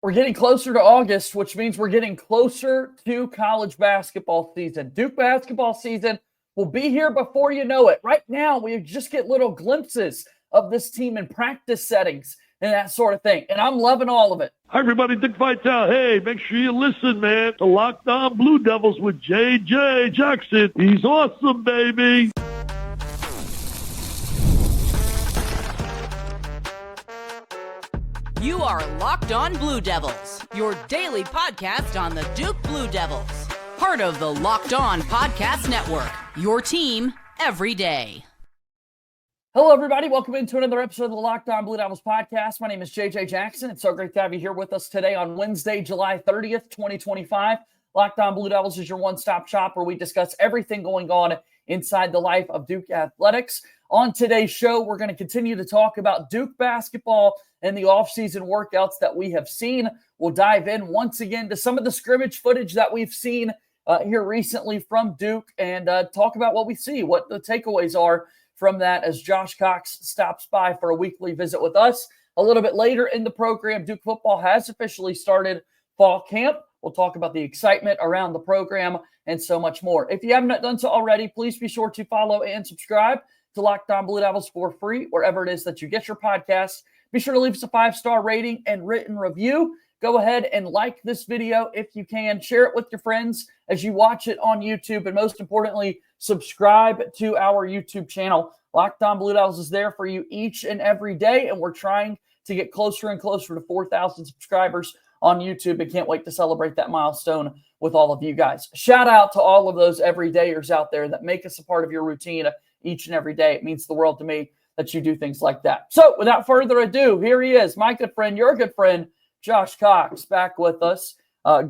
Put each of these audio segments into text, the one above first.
We're getting closer to August, which means we're getting closer to college basketball season. Duke basketball season will be here before you know it. Right now, we just get little glimpses of this team in practice settings and that sort of thing. And I'm loving all of it. Hi, everybody. Dick Vitale. Hey, make sure you listen, man. The Locked On Blue Devils with J.J. Jackson. He's awesome, baby. You are Locked On Blue Devils, your daily podcast on the Duke Blue Devils. Part of the Locked On Podcast Network, your team every day. Hello, everybody. Welcome into another episode of the Locked On Blue Devils podcast. My name is J.J. Jackson. It's so great to have you here with us today on Wednesday, July 30th, 2025. Locked On Blue Devils is your one-stop shop where we discuss everything going on inside the life of Duke athletics. On today's show, we're going to continue to talk about Duke basketball and the offseason workouts that we have seen. We'll dive in once again to some of the scrimmage footage that we've seen here recently from Duke and talk about what we see, what the takeaways are from that as Josh Cox stops by for a weekly visit with us. A little bit later in the program, Duke football has officially started fall camp. We'll talk about the excitement around the program and so much more. If you have not done so already, please be sure to follow and subscribe to Locked On Blue Devils for free, wherever it is that you get your podcasts. Be sure to leave us a 5-star rating and written review. Go ahead and like this video if you can. Share it with your friends as you watch it on YouTube. And most importantly, subscribe to our YouTube channel. Locked On Blue Devils is there for you each and every day. And we're trying to get closer and closer to 4,000 subscribers on YouTube. And can't wait to celebrate that milestone with all of you guys. Shout out to all of those everydayers out there that make us a part of your routine each and every day. It means the world to me that you do things like that. So without further ado, here he is, my good friend, your good friend, Josh Cox, back with us.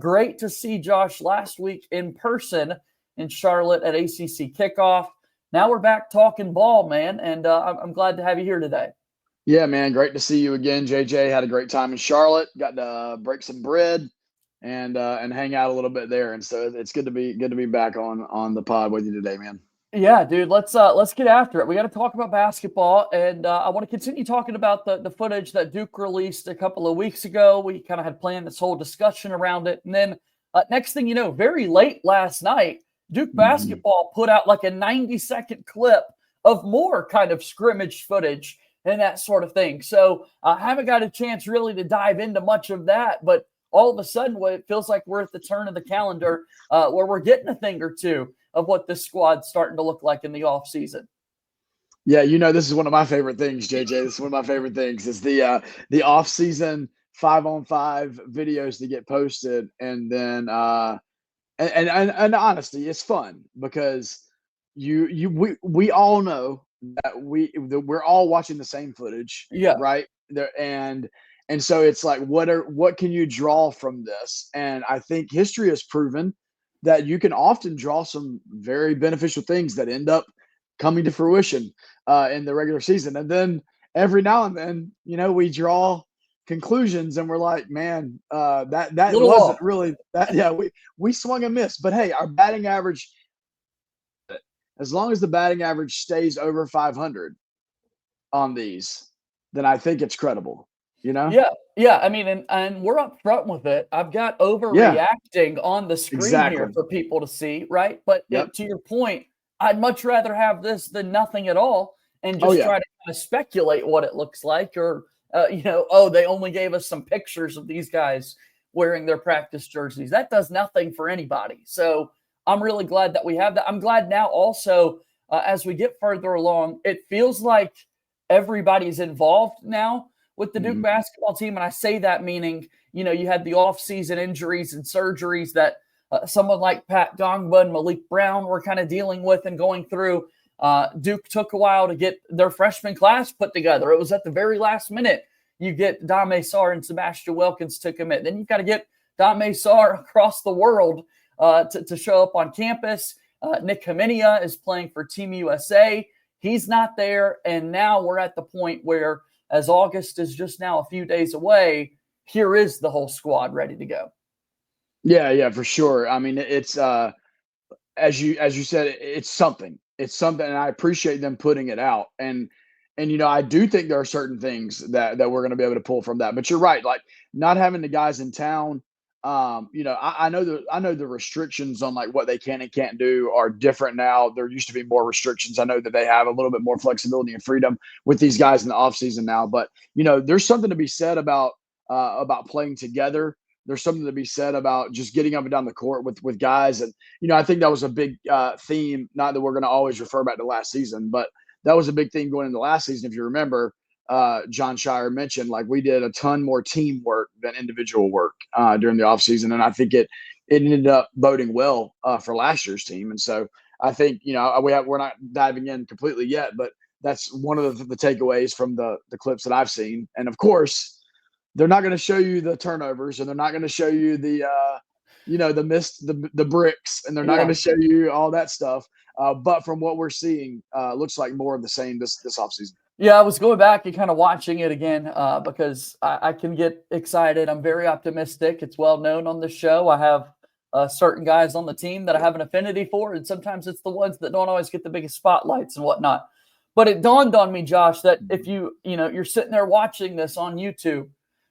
Great to see Josh last week in person in Charlotte at ACC kickoff. Now we're back talking ball, man, and I'm glad to have you here today. Yeah, man, great to see you again, JJ. Had a great time in Charlotte. Got to break some bread and hang out a little bit there, and so it's good to be back on the pod with you today, man. Yeah, dude, let's get after it. We got to talk about basketball, and I want to continue talking about the footage that Duke released a couple of weeks ago. We kind of had planned this whole discussion around it, and then next thing you know, very late last night, Duke basketball put out like a 90-second clip of more kind of scrimmage footage and that sort of thing. So I haven't got a chance really to dive into much of that, but all of a sudden, it feels like we're at the turn of the calendar where we're getting a thing or two of what this squad's starting to look like in the offseason. Yeah, this is one of my favorite things, JJ. This is one of my favorite things is the offseason 5-on-5 videos that get posted, and then and honestly, it's fun because we all know that we're all watching the same footage, yeah, right there, and so it's like what can you draw from this? And I think history has proven that you can often draw some very beneficial things that end up coming to fruition in the regular season. And then every now and then, we draw conclusions and we're like, man, that wasn't really that. Yeah, we swung and missed. But hey, our batting average, as long as the batting average stays over 500 on these, then I think it's credible. Yeah. I mean, and we're up front with it. I've got overreacting on the screen here for people to see, right? But to your point, I'd much rather have this than nothing at all and just try to kind of speculate what it looks like, or they only gave us some pictures of these guys wearing their practice jerseys. That does nothing for anybody. So I'm really glad that we have that. I'm glad now also as we get further along, it feels like everybody's involved now with the Duke basketball team. And I say that meaning, you had the offseason injuries and surgeries that someone like Pat Gongba and Malik Brown were kind of dealing with and going through. Duke took a while to get their freshman class put together. It was at the very last minute you get Dame Sarr and Sebastian Wilkins to commit. Then you've got to get Dame Sarr across the world to show up on campus. Nick Haminia is playing for Team USA. He's not there. And now we're at the point where, as August is just now a few days away, here is the whole squad ready to go. Yeah, for sure. I mean, it's as you said, it's something. It's something, and I appreciate them putting it out. And And I do think there are certain things that we're going to be able to pull from that. But you're right, like not having the guys in town. I know the restrictions on like what they can and can't do are different now. There used to be more restrictions. I know that they have a little bit more flexibility and freedom with these guys in the offseason now. But there's something to be said about playing together. There's something to be said about just getting up and down the court with guys. And I think that was a big theme. Not that we're going to always refer back to last season, but that was a big thing going into last season. If you remember, John Shire mentioned like we did a ton more teamwork than individual work during the offseason. And I think it ended up boding well for last year's team. And so I think, we're not diving in completely yet, but that's one of the takeaways from the clips that I've seen. And of course, they're not going to show you the turnovers, and they're not going to show you the bricks, and they're not going to show you all that stuff. But from what we're seeing, looks like more of the same this offseason. Yeah, I was going back and kind of watching it again because I can get excited. I'm very optimistic. It's well known on the show. I have certain guys on the team that I have an affinity for, and sometimes it's the ones that don't always get the biggest spotlights and whatnot. But it dawned on me, Josh, that if you're sitting there watching this on YouTube,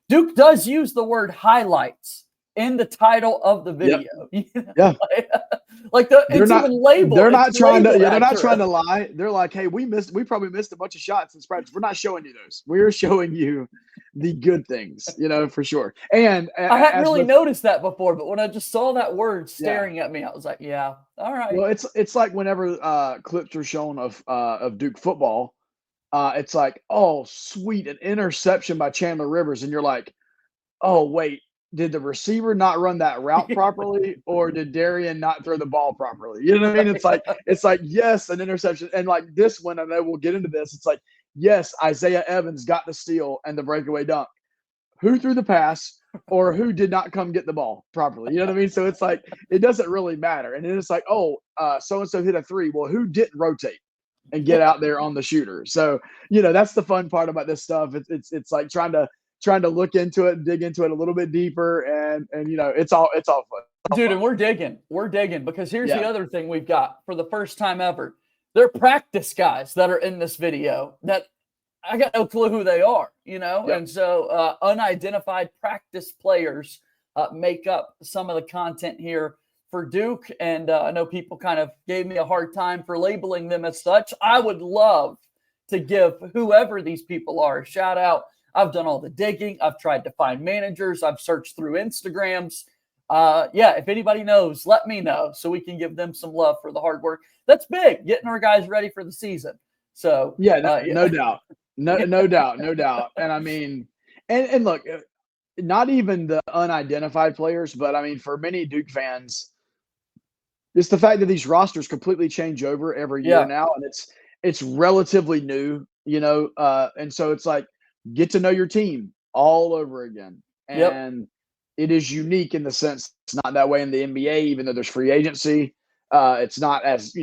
Duke does use the word highlights in the title of the video. Yep. Yeah. It's even labeled. They're not trying to lie. They're like, hey, we probably missed a bunch of shots in practice. We're not showing you those. We're showing you the good things, for sure. And I hadn't really noticed that before, but when I just saw that word staring at me, I was like, yeah, all right. Well, it's like whenever clips are shown of Duke football, it's like, oh, sweet, an interception by Chandler Rivers. And you're like, oh, wait, did the receiver not run that route properly, or did Darian not throw the ball properly? You know what I mean? It's like, yes, an interception. And like this one, I know we'll get into this. It's like, yes, Isaiah Evans got the steal and the breakaway dunk. Who threw the pass or who did not come get the ball properly? You know what I mean? So it's like, it doesn't really matter. And then it's like, oh, so-and-so hit a three. Well, who didn't rotate and get out there on the shooter? So, that's the fun part about this stuff. It's like trying to look into it and dig into it a little bit deeper. And it's all fun. Dude, and we're digging because here's the other thing we've got for the first time ever. They're practice guys that are in this video that I got no clue who they are, Yep. And so unidentified practice players make up some of the content here for Duke. And I know people kind of gave me a hard time for labeling them as such. I would love to give whoever these people are a shout out. I've done all the digging. I've tried to find managers. I've searched through Instagrams. If anybody knows, let me know so we can give them some love for the hard work. That's big, getting our guys ready for the season. So no doubt. No doubt. And I mean, and look, not even the unidentified players, but I mean, for many Duke fans, it's the fact that these rosters completely change over every year now, and it's relatively new, and so it's like, get to know your team all over again. And it is unique in the sense it's not that way in the NBA, even though there's free agency. It's not as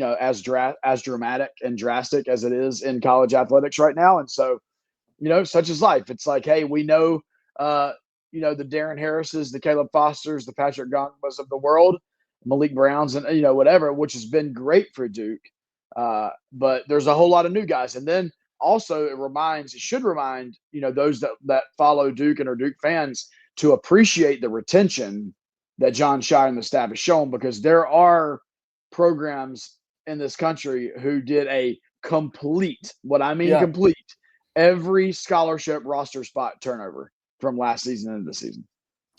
dramatic and drastic as it is in college athletics right now. And so, such is life. It's like, hey, we know, the Darren Harrises, the Caleb Fosters, the Patrick Gongmas of the world, Malik Browns, and whatever, which has been great for Duke. But there's a whole lot of new guys. And then also it should remind those that follow Duke and are Duke fans to appreciate the retention that John Shire and the staff has shown, because there are programs in this country who did a complete every scholarship roster spot turnover from last season into the season.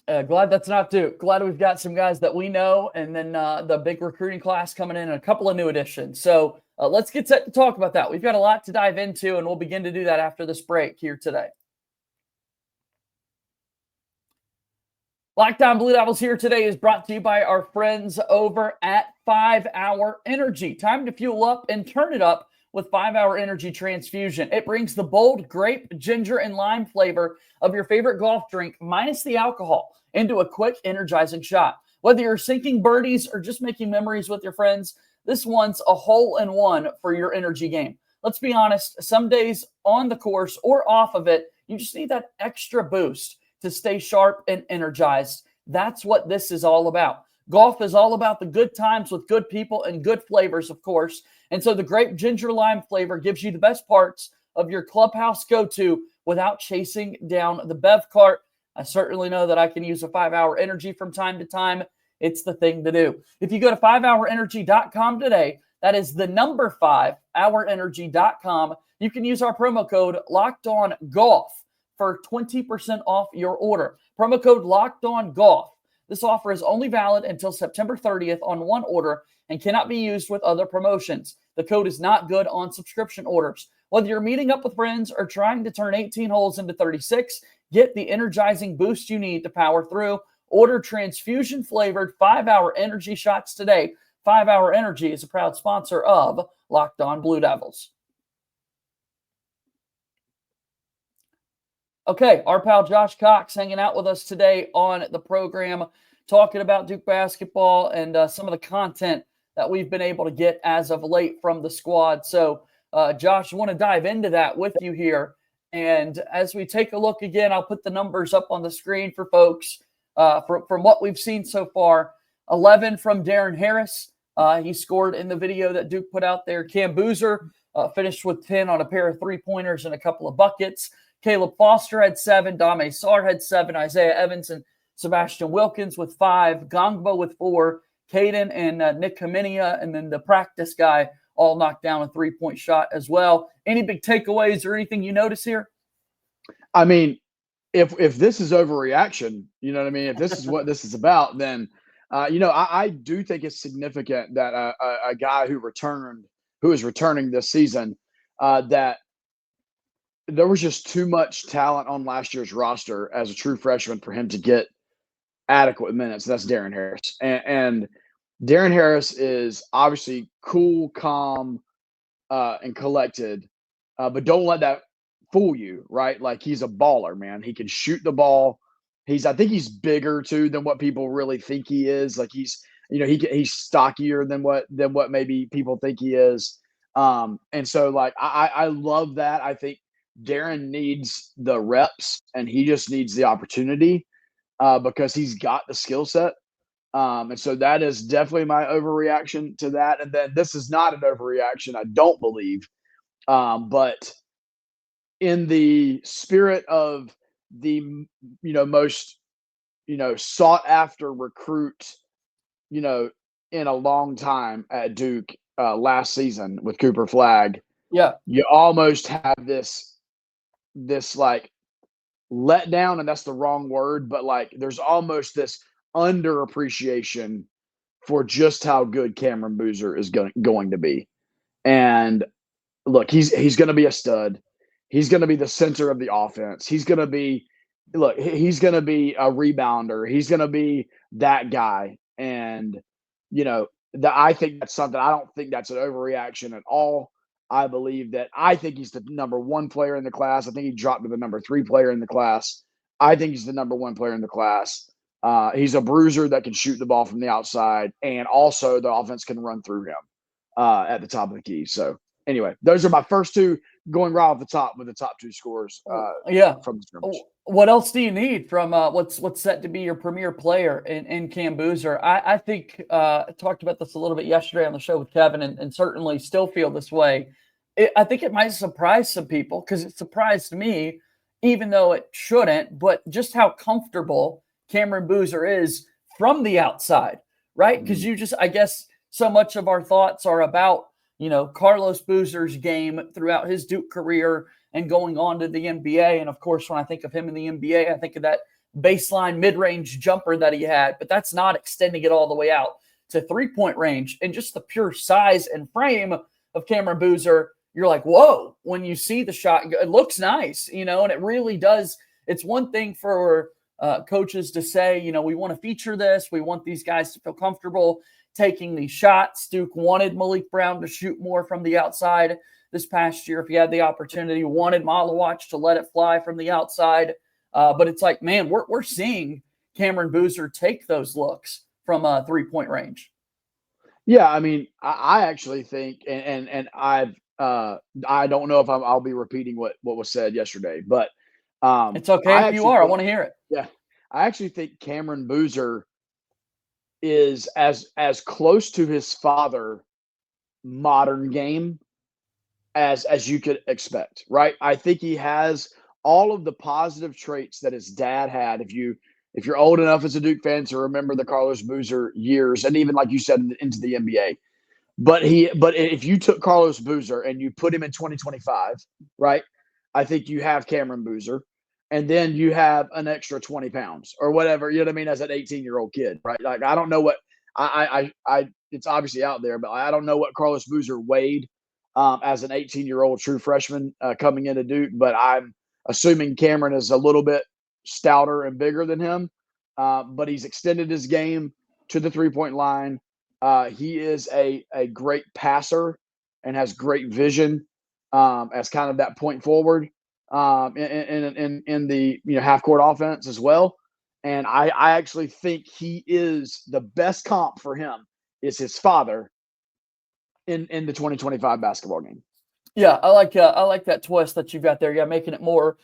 Glad that's not Duke. Glad we've got some guys that we know, and then the big recruiting class coming in and a couple of new additions. So let's get set to talk about that. We've got a lot to dive into, and we'll begin to do that after this break here today. Locked On Blue Devils here today is brought to you by our friends over at 5 Hour Energy. Time to fuel up and turn it up with 5 Hour Energy Transfusion. It brings the bold grape, ginger, and lime flavor of your favorite golf drink minus the alcohol into a quick, energizing shot. Whether you're sinking birdies or just making memories with your friends, this one's a hole-in-one for your energy game. Let's be honest, some days on the course or off of it, you just need that extra boost to stay sharp and energized. That's what this is all about. Golf is all about the good times with good people and good flavors, of course. And so the grape ginger lime flavor gives you the best parts of your clubhouse go-to without chasing down the Bev cart. I certainly know that I can use a 5-Hour Energy from time to time. It's the thing to do. If you go to 5hourenergy.com today, that is the number 5hourenergy.com, you can use our promo code LOCKEDONGOLF for 20% off your order. Promo code LOCKEDONGOLF. This offer is only valid until September 30th on one order and cannot be used with other promotions. The code is not good on subscription orders. Whether you're meeting up with friends or trying to turn 18 holes into 36, get the energizing boost you need to power through. Order transfusion-flavored 5-Hour Energy shots today. 5-Hour Energy is a proud sponsor of Locked On Blue Devils. Okay, our pal Josh Cox hanging out with us today on the program, talking about Duke basketball and some of the content that we've been able to get as of late from the squad. So, Josh, I want to dive into that with you here. And as we take a look again, I'll put the numbers up on the screen for folks from what we've seen so far. 11 from Darren Harris. He scored in the video that Duke put out there. Cam Boozer finished with 10 on a pair of three-pointers and a couple of buckets. Caleb Foster had 7. Dame Sarr had 7. Isaiah Evans and Sebastian Wilkins with 5. Gongbo with 4. Caden and Nick Kaminia, and then the practice guy all knocked down a three-point shot as well. Any big takeaways or anything you notice here? I mean, if this is overreaction, you know what I mean? If this is what this is about, then, I do think it's significant that a guy who is returning this season, that there was just too much talent on last year's roster as a true freshman for him to get adequate minutes. That's Darren Harris. And Darren Harris is obviously cool, calm, and collected, but don't let that fool you, right? Like, he's a baller, man. He can shoot the ball. I think he's bigger too than what people really think he is. Like, he's stockier than what maybe people think he is. And so, like, I love that. I think Darren needs the reps and he just needs the opportunity because he's got the skill set. And so that is definitely my overreaction to that. And then this is not an overreaction, I don't believe. But in the spirit of the, most, sought after recruit, in a long time at Duke last season with Cooper Flagg, you almost have this like letdown, and that's the wrong word, but like there's almost this underappreciation for just how good Cameron Boozer is going to be. And look, he's going to be a stud. He's going to be the center of the offense. He's going to be a rebounder. He's going to be that guy. And, I think that's something. I don't think that's an overreaction at all. I think he's the number 1 player in the class. I think he dropped to the number 3 player in the class. I think he's the number 1 player in the class. He's a bruiser that can shoot the ball from the outside, and also the offense can run through him at the top of the key. So anyway, those are my first 2 going right off the top with the top 2 scores. From the scrimmage. What else do you need from what's set to be your premier player in Cam Boozer? I think I talked about this a little bit yesterday on the show with Kevin, and certainly still feel this way. I think it might surprise some people because it surprised me, even though it shouldn't, but just how comfortable Cameron Boozer is from the outside, right? Because I guess so much of our thoughts are about, Carlos Boozer's game throughout his Duke career and going on to the NBA. And of course, when I think of him in the NBA, I think of that baseline mid-range jumper that he had, but that's not extending it all the way out to three-point range. And just the pure size and frame of Cameron Boozer, you're like, whoa, when you see the shot, it looks nice, and it really does. It's one thing for coaches to say, we want to feature this. We want these guys to feel comfortable taking these shots. Duke wanted Malik Brown to shoot more from the outside this past year if he had the opportunity. Wanted Malawach to let it fly from the outside. But it's like, man, we're seeing Cameron Boozer take those looks from a three-point range. Yeah, I mean, I actually think, and I don't know if I'll be repeating what was said yesterday, but it's okay if you are. I want to hear it. Yeah, I actually think Cameron Boozer is as close to his father modern game as you could expect, right? I think he has all of the positive traits that his dad had. If you're old enough as a Duke fan to remember the Carlos Boozer years, and even like you said into the NBA, but if you took Carlos Boozer and you put him in 2025, right? I think you have Cameron Boozer, and then you have an extra 20 pounds or whatever. You know what I mean? As an 18-year-old kid, right? Like I don't know what I it's obviously out there, but I don't know what Carlos Boozer weighed as an 18-year-old true freshman coming into Duke. But I'm assuming Cameron is a little bit stouter and bigger than him. But he's extended his game to the 3-point line. He is a great passer and has great vision as kind of that point forward in the half court offense as well. And I actually think he is the best comp for him is his father in the 2025 basketball game. Yeah, I like that twist that you got there. Yeah, making it more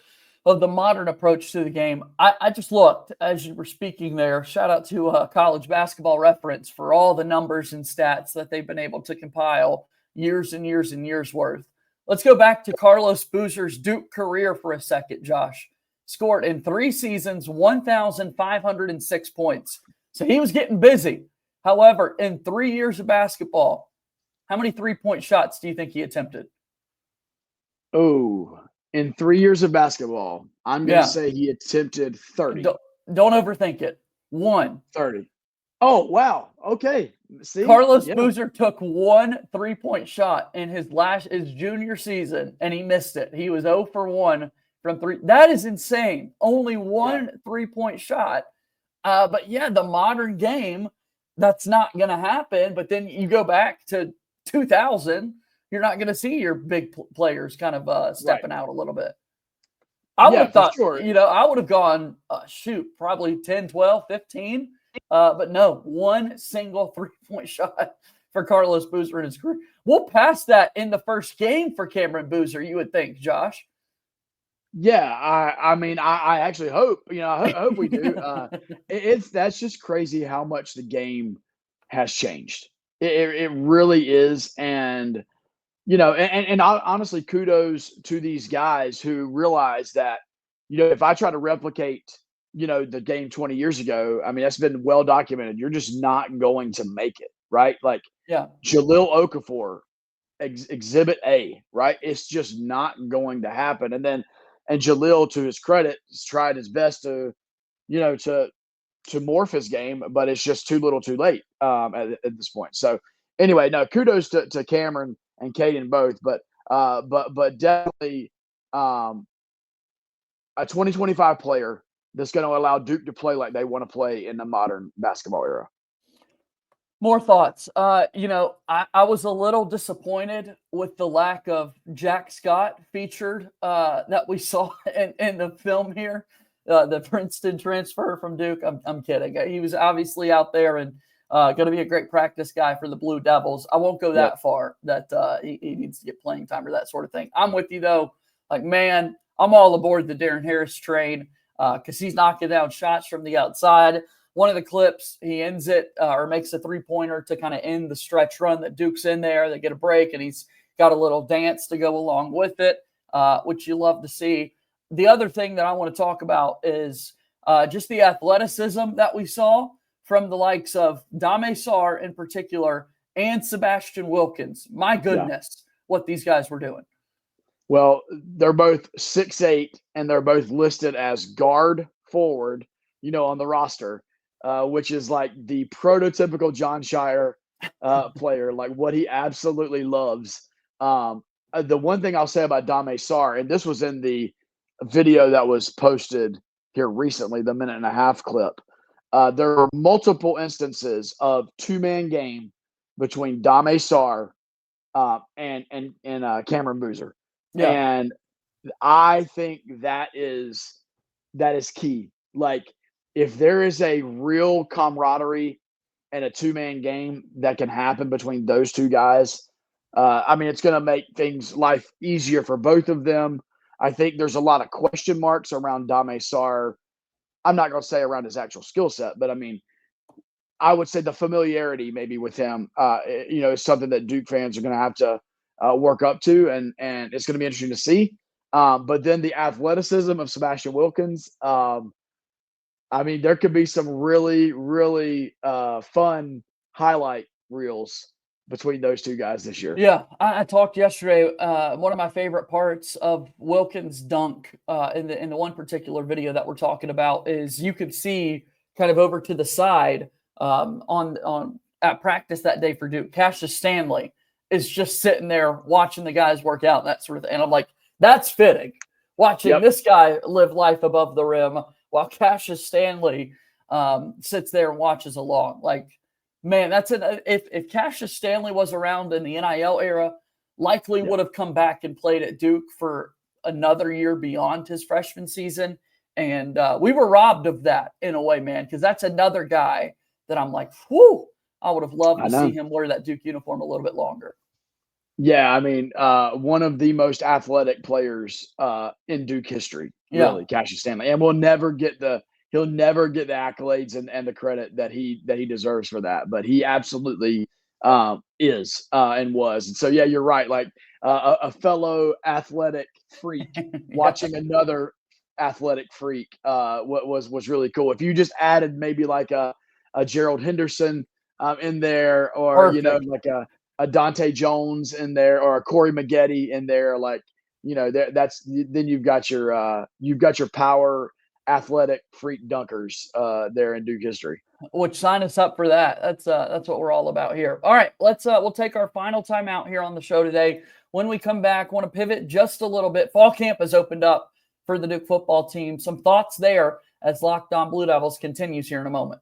of the modern approach to the game. I just looked as you were speaking there. Shout out to College Basketball Reference for all the numbers and stats that they've been able to compile years and years and years worth. Let's go back to Carlos Boozer's Duke career for a second, Josh. Scored in 3 seasons, 1,506 points. So he was getting busy. However, in 3 years of basketball, how many 3-point shots do you think he attempted? Oh, in 3 years of basketball, I'm going to say he attempted 30. Don't overthink it. 30. Oh, wow. Okay. See? Carlos Boozer took 1 3-point shot in his junior season, and he missed it. He was 0 for 1 from 3. That is insane. Only 1 3-point shot. But yeah, the modern game, that's not going to happen. But then you go back to 2000, you're not going to see your big players kind of stepping out a little bit. I would have thought, I would have gone, probably 10, 12, 15. But no, 1 single 3-point shot for Carlos Boozer in his career. We'll pass that in the first game for Cameron Boozer, you would think, Josh. Yeah, I mean, I actually hope, I hope we do. That's just crazy how much the game has changed. It really is. And, honestly, kudos to these guys who realize that, if I try to replicate, the game 20 years ago, I mean, that's been well documented. You're just not going to make it, right? Like, Jahlil Okafor, Exhibit A, right? It's just not going to happen. And Jahlil, to his credit, has tried his best to morph his game, but it's just too little too late at this point. So anyway, no, kudos to Cameron and Caden both, but definitely a 2025 player that's going to allow Duke to play like they want to play in the modern basketball era. More thoughts. I was a little disappointed with the lack of Jack Scott featured that we saw in the film here. The Princeton transfer from Duke. I'm kidding. He was obviously out there and going to be a great practice guy for the Blue Devils. I won't go that far that he needs to get playing time or that sort of thing. I'm with you, though. Like, man, I'm all aboard the Darren Harris train because he's knocking down shots from the outside. One of the clips, he ends it or makes a 3-pointer to kind of end the stretch run that Duke's in there. They get a break, and he's got a little dance to go along with it, which you love to see. The other thing that I want to talk about is just the athleticism that we saw from the likes of Dame Sarr in particular and Sebastian Wilkins. My goodness, what these guys were doing. Well, they're both 6'8", and they're both listed as guard forward, on the roster. Which is like the prototypical John Shire player, like what he absolutely loves. The one thing I'll say about Dame Sarr, and this was in the video that was posted here recently, the 1.5-minute clip, there are multiple instances of 2-man game between Dame Sarr and Cameron Boozer. Yeah. And I think that is key. Like, if there is a real camaraderie and a 2-man game that can happen between those two guys, I mean, it's going to make life easier for both of them. I think there's a lot of question marks around Dame Sarr. I'm not going to say around his actual skill set, but I mean, I would say the familiarity maybe with him, is something that Duke fans are going to have to work up to, and it's going to be interesting to see. But then the athleticism of Sebastian Wilkins. I mean, there could be some really, really fun highlight reels between those two guys this year. Yeah, I talked yesterday. One of my favorite parts of Wilkins' dunk in the one particular video that we're talking about is you could see kind of over to the side on at practice that day for Duke, Cassius Stanley is just sitting there watching the guys work out, that sort of thing. And I'm like, that's fitting. Watching this guy live life above the rim while Cassius Stanley sits there and watches along. Like, man, that's if Cassius Stanley was around in the NIL era, likely would have come back and played at Duke for another year beyond his freshman season. And we were robbed of that in a way, man, because that's another guy that I'm like, whew, I would have loved to see him wear that Duke uniform a little bit longer. Yeah, I mean, one of the most athletic players in Duke history, really, Cassius Stanley, and he'll never get the accolades and the credit that he deserves for that. But he absolutely is and was. And so, yeah, you're right. Like a fellow athletic freak watching another athletic freak was really cool. If you just added maybe like a Gerald Henderson in there, or Perfect. like a Dante Jones in there, or a Corey Maggette in there, like then you've got your power athletic freak dunkers there in Duke history. Which sign us up for that. That's what we're all about here. All right, we'll take our final time out here on the show today. When we come back, want to pivot just a little bit. Fall camp has opened up for the Duke football team. Some thoughts there as Locked On Blue Devils continues here in a moment.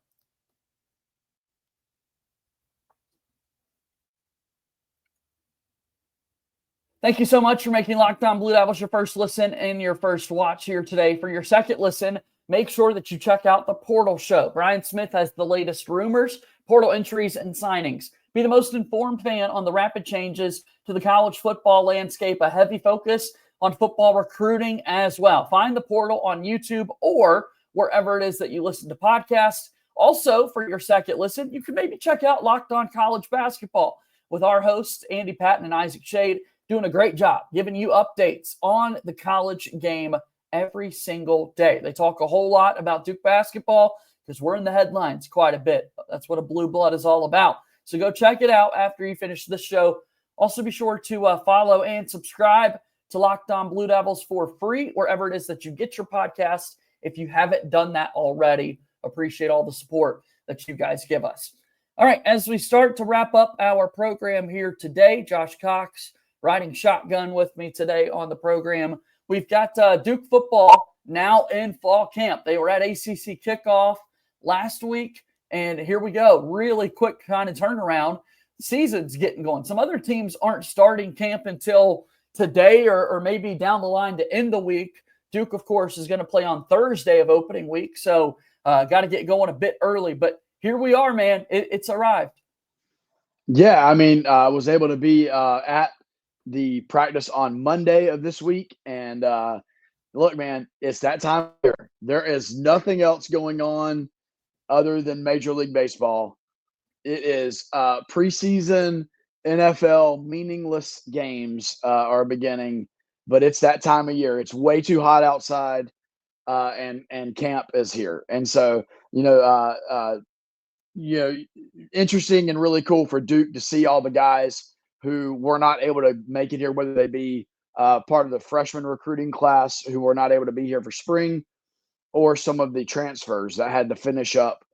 Thank you so much for making Locked On Blue Devils your first listen and your first watch here today. For your second listen, make sure that you check out the Portal Show. Brian Smith has the latest rumors, portal entries, and signings. Be the most informed fan on the rapid changes to the college football landscape, a heavy focus on football recruiting as well. Find the Portal on YouTube or wherever it is that you listen to podcasts. Also, for your second listen, you can maybe check out Locked On College Basketball with our hosts, Andy Patton and Isaac Shade, doing a great job giving you updates on the college game every single day. They talk a whole lot about Duke basketball because we're in the headlines quite a bit. That's what a blue blood is all about. So go check it out after you finish this show. Also be sure to follow and subscribe to Locked On Blue Devils for free wherever it is that you get your podcast if you haven't done that already. Appreciate all the support that you guys give us. All right, as we start to wrap up our program here today, Josh Cox riding shotgun with me today on the program. We've got Duke football now in fall camp. They were at ACC kickoff last week, and here we go. Really quick kind of turnaround. Season's getting going. Some other teams aren't starting camp until today or maybe down the line to end the week. Duke, of course, is going to play on Thursday of opening week, so got to get going a bit early. But here we are, man. It's arrived. Yeah, I mean, I was able to be at the practice on Monday of this week. And look, man, it's that time of year. There is nothing else going on other than Major League Baseball. It is preseason NFL meaningless games are beginning, but it's that time of year. It's way too hot outside, and camp is here. And so, interesting and really cool for Duke to see all the guys who were not able to make it here, whether they be part of the freshman recruiting class who were not able to be here for spring, or some of the transfers that had to finish up,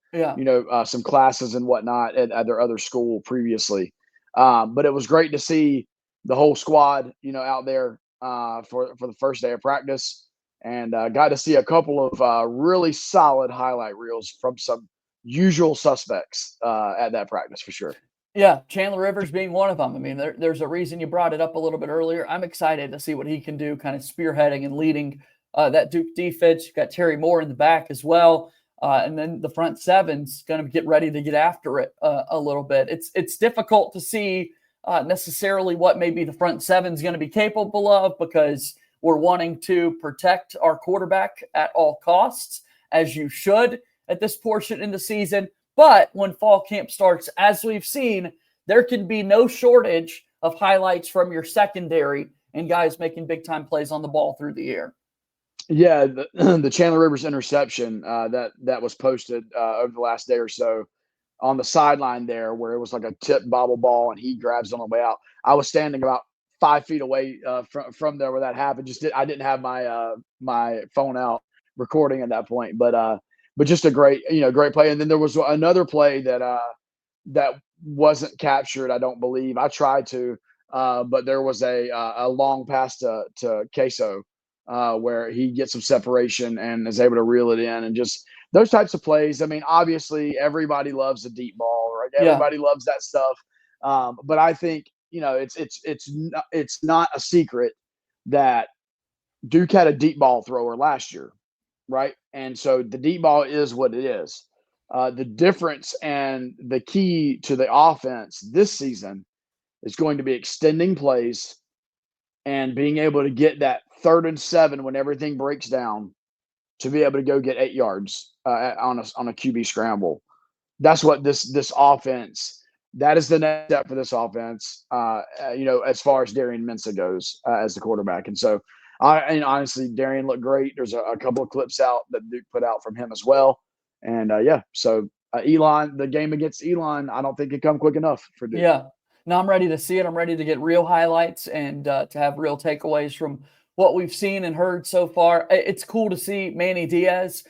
some classes and whatnot at their other school previously. But it was great to see the whole squad, out there for the first day of practice, and got to see a couple of really solid highlight reels from some usual suspects at that practice for sure. Yeah, Chandler Rivers being one of them. I mean, there's a reason you brought it up a little bit earlier. I'm excited to see what he can do, kind of spearheading and leading that Duke defense. You've got Terry Moore in the back as well. And then the front seven's going to get ready to get after it a little bit. It's difficult to see necessarily what maybe the front seven's going to be capable of, because we're wanting to protect our quarterback at all costs, as you should at this portion in the season. But when fall camp starts, as we've seen, there can be no shortage of highlights from your secondary and guys making big-time plays on the ball through the air. Yeah, the Chandler Rivers interception that was posted over the last day or so on the sideline there, where it was like a tip bobble ball and he grabs it on the way out. I was standing about 5 feet away from there where that happened. I didn't have my phone out recording at that point, but just a great play. And then there was another play that wasn't captured. I don't believe I tried to, but there was a long pass to Queso where he gets some separation and is able to reel it in, and just those types of plays. I mean, obviously everybody loves a deep ball, right? Everybody loves that stuff. But I think, it's not a secret that Duke had a deep ball thrower last year, right? And so the deep ball is what it is. The difference and the key to the offense this season is going to be extending plays and being able to get that 3rd and 7 when everything breaks down, to be able to go get 8 yards on a QB scramble. That's what this offense. That is the next step for this offense. As far as Darian Mensah goes as the quarterback, and so honestly, Darian looked great. There's a couple of clips out that Duke put out from him as well, and so Elon, the game against Elon, I don't think it come quick enough for Duke. Yeah. No, I'm ready to see it. I'm ready to get real highlights and to have real takeaways from what we've seen and heard so far. It's cool to see Manny Diaz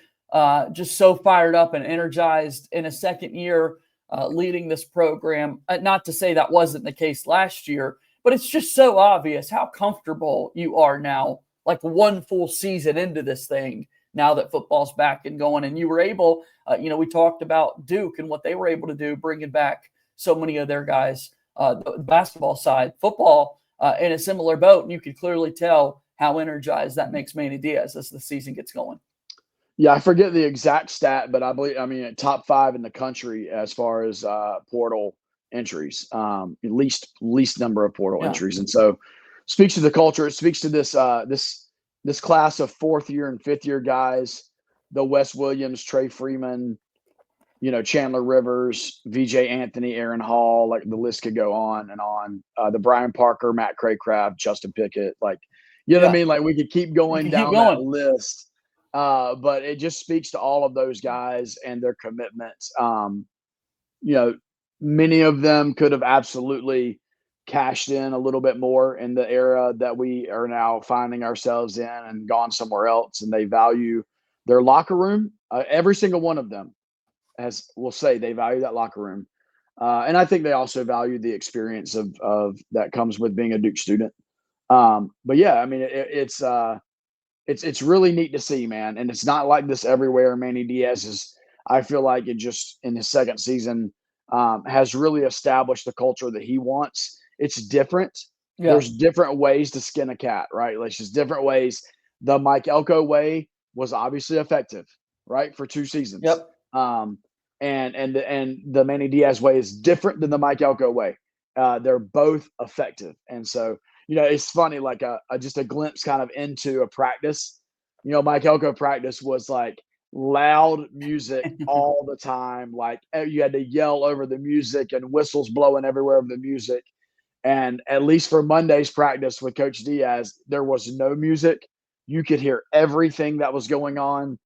just so fired up and energized in a second year leading this program. Not to say that wasn't the case last year, but it's just so obvious how comfortable you are now, like one full season into this thing, now that football's back and going. And you were able, we talked about Duke and what they were able to do, bringing back so many of their guys. The basketball side, football in a similar boat, and you could clearly tell how energized that makes Manny Diaz as the season gets going. Yeah, I forget the exact stat, but top 5 in the country as far as portal entries, least number of portal entries, and so speaks to the culture. It speaks to this class of 4th year and 5th year guys, the Wes Williams, Trey Freeman, Chandler Rivers, VJ Anthony, Aaron Hall, like the list could go on and on. The Brian Parker, Matt Craycraft, Justin Pickett, what I mean? Like we could keep going down that list. But it just speaks to all of those guys and their commitments. Many of them could have absolutely cashed in a little bit more in the era that we are now finding ourselves in and gone somewhere else. And they value their locker room. Every single one of them, as we'll say, they value that locker room. And I think they also value the experience of that comes with being a Duke student. But yeah, I mean, it's really neat to see, man. And it's not like this everywhere. Manny Diaz I feel like it just in his second season has really established the culture that he wants. It's different. Yeah. There's different ways to skin a cat, right? Like just different ways. The Mike Elko way was obviously effective, right? For 2 seasons. Yep. And the Manny Diaz way is different than the Mike Elko way. They're both effective. And so, it's funny, like just a glimpse kind of into a practice. Mike Elko practice was like loud music all the time. Like you had to yell over the music and whistles blowing everywhere over the music. And at least for Monday's practice with Coach Diaz, there was no music. You could hear everything that was going on.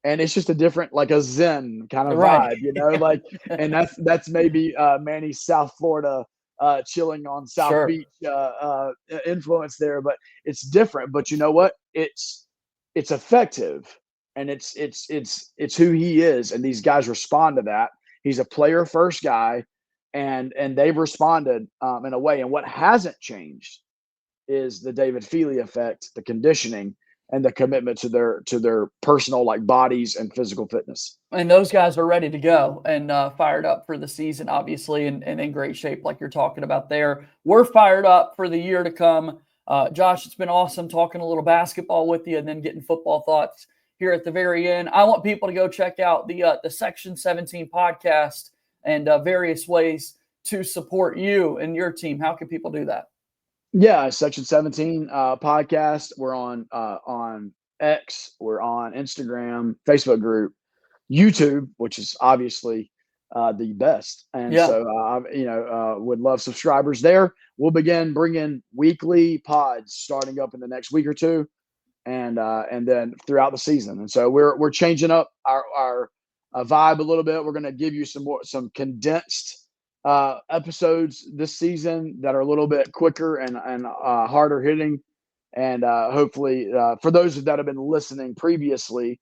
And it's just a different, like a Zen kind of vibe, like, and that's maybe Manny's South Florida chilling on South Beach influence there, but it's different. But you know what? It's effective, and it's who he is, and these guys respond to that. He's a player first guy, and they've responded in a way. And what hasn't changed is the David Feely effect, the conditioning, and the commitment to their personal like bodies and physical fitness. And those guys are ready to go and fired up for the season, obviously, and in great shape like you're talking about there. We're fired up for the year to come. Josh, it's been awesome talking a little basketball with you and then getting football thoughts here at the very end. I want people to go check out the Section 17 podcast and various ways to support you and your team. How can people do that? Yeah, Section 17 podcast. We're on X. We're on Instagram, Facebook group, YouTube, which is obviously the best. And Yeah. so, would love subscribers there. We'll begin bringing weekly pods starting up in the next week or two, and then throughout the season. And so we're changing up our vibe a little bit. We're going to give you some condensed episodes this season that are a little bit quicker and harder hitting. And hopefully, for those that have been listening previously,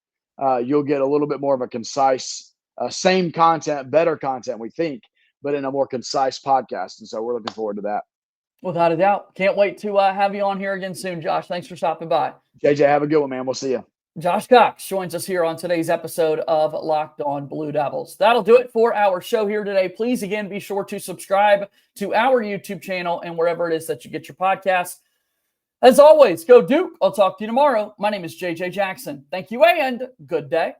you'll get a little bit more of a concise, same content, better content, we think, but in a more concise podcast. And so we're looking forward to that. Without a doubt. Can't wait to have you on here again soon, Josh. Thanks for stopping by. JJ, have a good one, man. We'll see you. Josh Cox joins us here on today's episode of Locked On Blue Devils. That'll do it for our show here today. Please, again, be sure to subscribe to our YouTube channel and wherever it is that you get your podcasts. As always, go Duke. I'll talk to you tomorrow. My name is JJ Jackson. Thank you and good day.